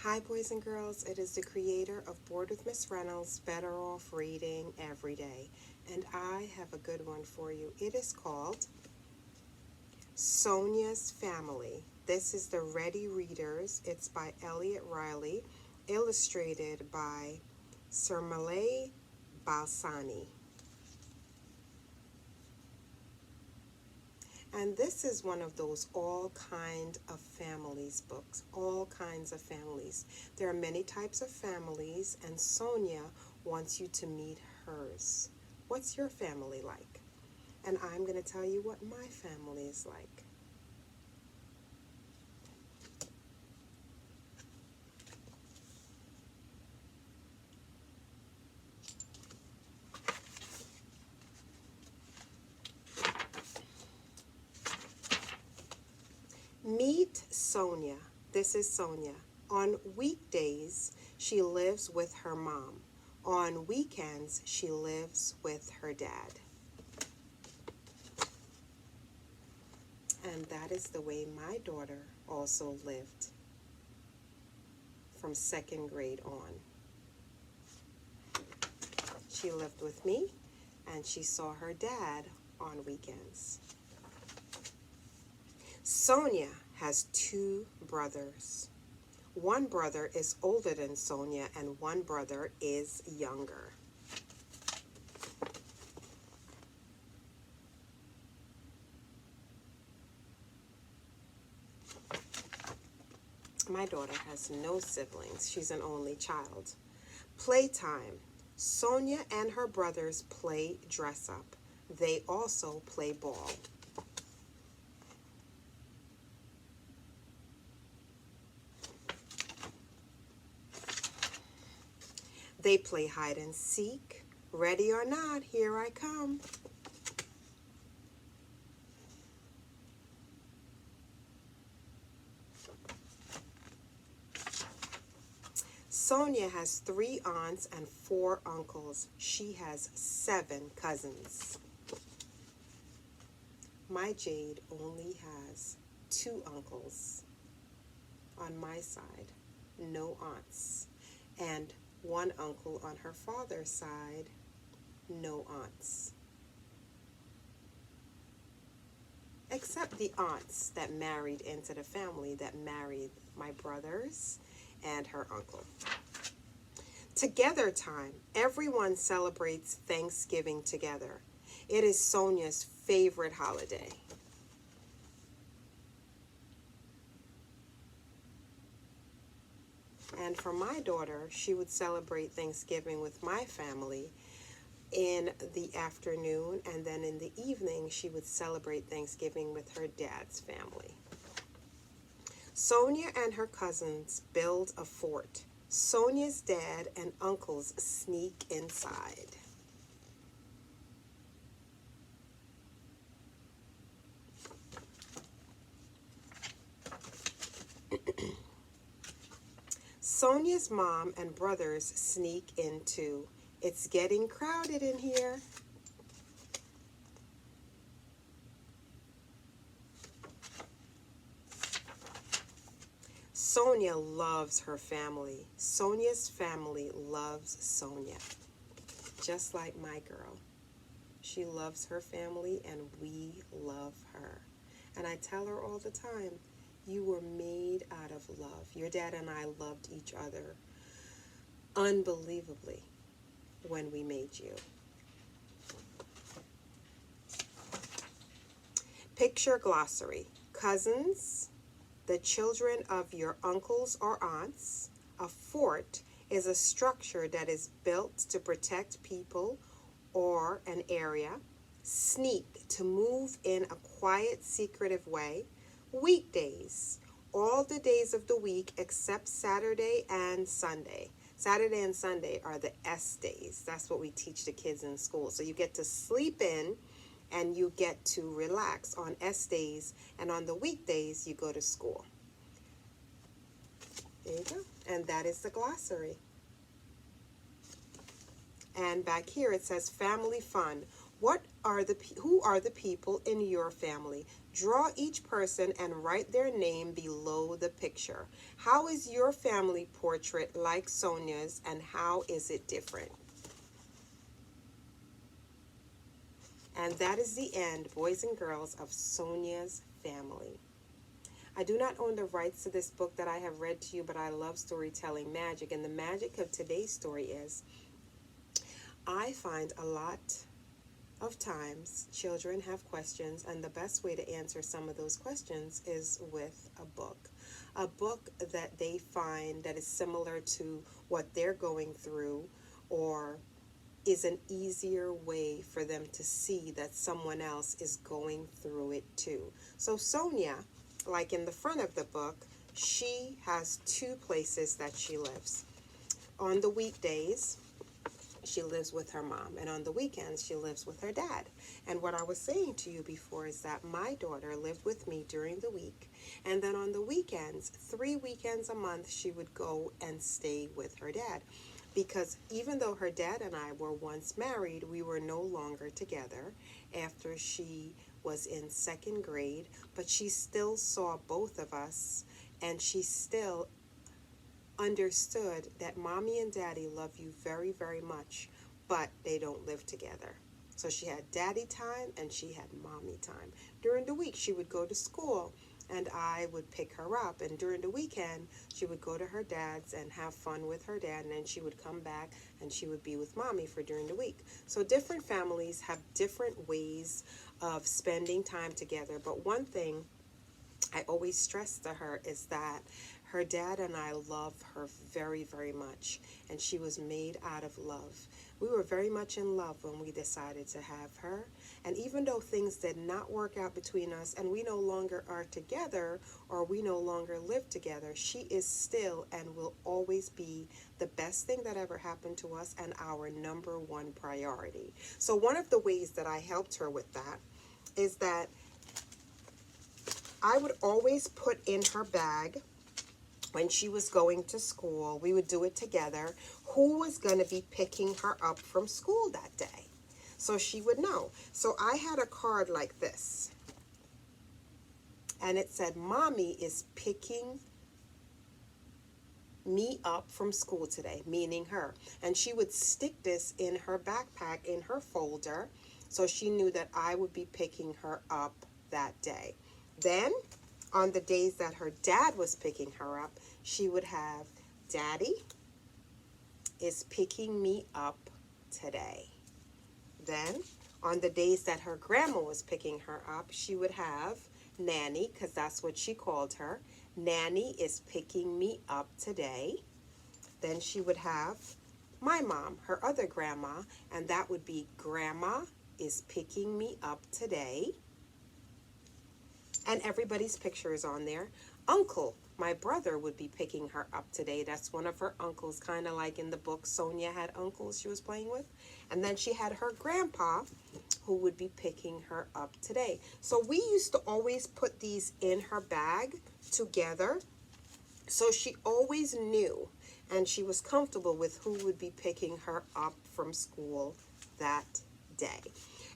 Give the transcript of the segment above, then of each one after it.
Hi, boys and girls. It is the creator of Bored with Miss Reynolds, Better Off Reading Every Day. And I have a good one for you. It is called Sonya's Family. This is the Ready Readers. It's by Elliot Riley, illustrated by Sirmale Balsani. And this is one of those all kind of families books, all kinds of families. There are many types of families, and Sonya wants you to meet hers. What's your family like? And I'm going to tell you what my family is like. Meet Sonya. This is Sonya. On weekdays, she lives with her mom. On weekends, she lives with her dad. And that is the way my daughter also lived from second grade on. She lived with me, and she saw her dad on weekends. Sonya has two brothers. One brother is older than Sonya, and one brother is younger. My daughter has no siblings. She's an only child. Playtime. Sonya and her brothers play dress up. They also play ball. They play hide and seek. Ready or not, here I come. Sonya has 3 aunts and 4 uncles. She has 7 cousins. My Jade only has 2 uncles on my side, no aunts, and 1 uncle on her father's side, no aunts. Except the aunts that married into the family, that married my brothers and her uncle. Together time. Everyone celebrates Thanksgiving together. It is Sonya's favorite holiday. And for my daughter, she would celebrate Thanksgiving with my family in the afternoon, and then in the evening, she would celebrate Thanksgiving with her dad's family. Sonya and her cousins build a fort. Sonya's dad and uncles sneak inside. Sonya's mom and brothers sneak in too. It's getting crowded in here. Sonya loves her family. Sonya's family loves Sonya. Just like my girl. She loves her family and we love her. And I tell her all the time, you were made out of love. Your dad and I loved each other unbelievably when we made you. Picture glossary. Cousins, the children of your uncles or aunts. A fort is a structure that is built to protect people or an area. Sneak, to move in a quiet, secretive way. Weekdays, all the days of the week except Saturday and Sunday. Saturday and Sunday are the S days. That's what we teach the kids in school. So you get to sleep in and you get to relax on S days, and on the weekdays you go to school. There you go. And that is the glossary. And back here it says family fun. What who are the people in your family? Draw each person and write their name below the picture. How is your family portrait like Sonia's, and how is it different? And that is the end, boys and girls, of Sonia's family. I do not own the rights to this book that I have read to you, but I love storytelling magic. And the magic of today's story is I find a lot of times children have questions, and the best way to answer some of those questions is with a book that they find that is similar to what they're going through, or is an easier way for them to see that someone else is going through it too. So Sonya, like in the front of the book, she has two places that she lives. On the weekdays, she lives with her mom, and on the weekends she lives with her dad. And what I was saying to you before is that my daughter lived with me during the week, and then on the weekends, 3 weekends a month, she would go and stay with her dad, because even though her dad and I were once married, we were no longer together after she was in 2nd grade, but she still saw both of us, and she still understood that mommy and daddy love you very, very much, but they don't live together. So she had daddy time and she had mommy time. During the week, she would go to school and I would pick her up. And during the weekend, she would go to her dad's and have fun with her dad. And then she would come back and she would be with mommy for during the week. So different families have different ways of spending time together. But one thing I always stress to her is that her dad and I love her very, very much, and she was made out of love. We were very much in love when we decided to have her, and even though things did not work out between us and we no longer are together or we no longer live together, she is still and will always be the best thing that ever happened to us and our number one priority. So one of the ways that I helped her with that is that I would always put in her bag, when she was going to school, we would do it together, who was going to be picking her up from school that day. So she would know. So I had a card like this, and it said, Mommy is picking me up from school today, meaning her. And she would stick this in her backpack, in her folder, so she knew that I would be picking her up that day. Then, on the days that her dad was picking her up, she would have, Daddy is picking me up today. Then, on the days that her grandma was picking her up, she would have Nanny, because that's what she called her. Nanny is picking me up today. Then she would have my mom, her other grandma, and that would be Grandma is picking me up today. And everybody's picture is on there. Uncle, my brother, would be picking her up today. That's one of her uncles, kind of like in the book Sonya had uncles she was playing with. And then she had her grandpa, who would be picking her up today. So we used to always put these in her bag together, so she always knew and she was comfortable with who would be picking her up from school that day.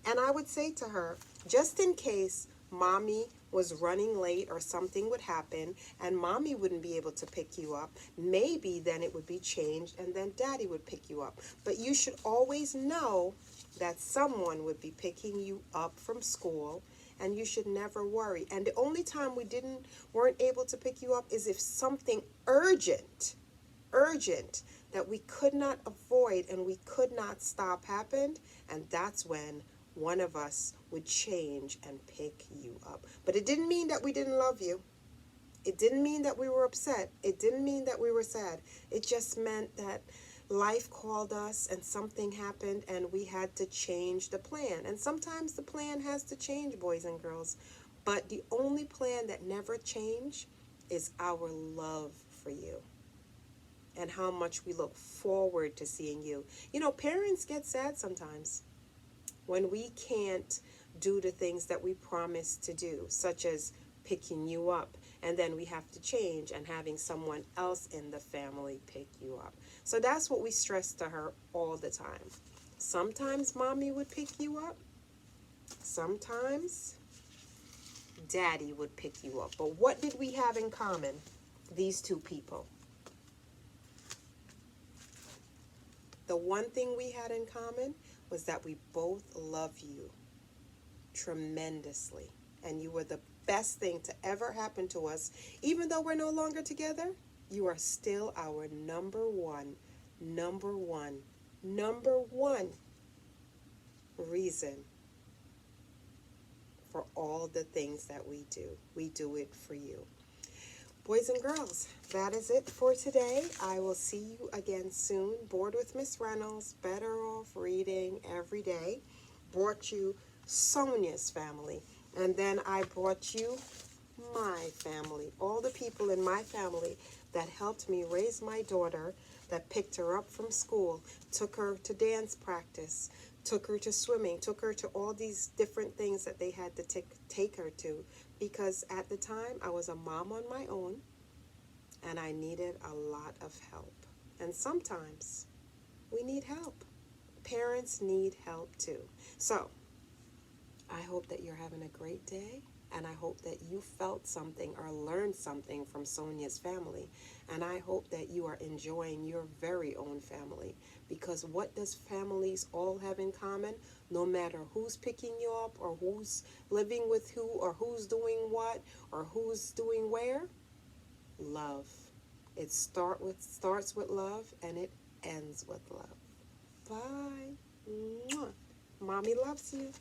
And I would say to her, just in case mommy was running late or something would happen and mommy wouldn't be able to pick you up, maybe then it would be changed and then daddy would pick you up. But you should always know that someone would be picking you up from school, and you should never worry. And the only time we weren't able to pick you up is if something urgent that we could not avoid and we could not stop happened, and that's when one of us would change and pick you up. But it didn't mean that we didn't love you. It didn't mean that we were upset. It didn't mean that we were sad. It just meant that life called us and something happened and we had to change the plan. And sometimes the plan has to change, boys and girls. But the only plan that never changes is our love for you and how much we look forward to seeing you. You know, parents get sad sometimes when we can't do the things that we promised to do, such as picking you up, and then we have to change and having someone else in the family pick you up. So that's what we stress to her all the time. Sometimes mommy would pick you up, Sometimes Daddy would pick you up. But what did we have in common, these two people? The one thing we had in common was that we both love you tremendously. And you were the best thing to ever happen to us. Even though we're no longer together, you are still our number one reason for all the things that we do. We do it for you. Boys and girls, that is it for today. I will see you again soon. Bored with Miss Reynolds, better off reading every day. Brought you Sonia's family. And then I brought you my family. All the people in my family that helped me raise my daughter, that picked her up from school, took her to dance practice, took her to swimming, took her to all these different things that they had to take her to. Because at the time, I was a mom on my own, and I needed a lot of help. And sometimes we need help. Parents need help too. So I hope that you're having a great day, and I hope that you felt something or learned something from Sonia's family. And I hope that you are enjoying your very own family, because what does families all have in common? No matter who's picking you up or who's living with who or who's doing what or who's doing where, love. It starts with love, and it ends with love. Bye. Mwah. Mommy loves you.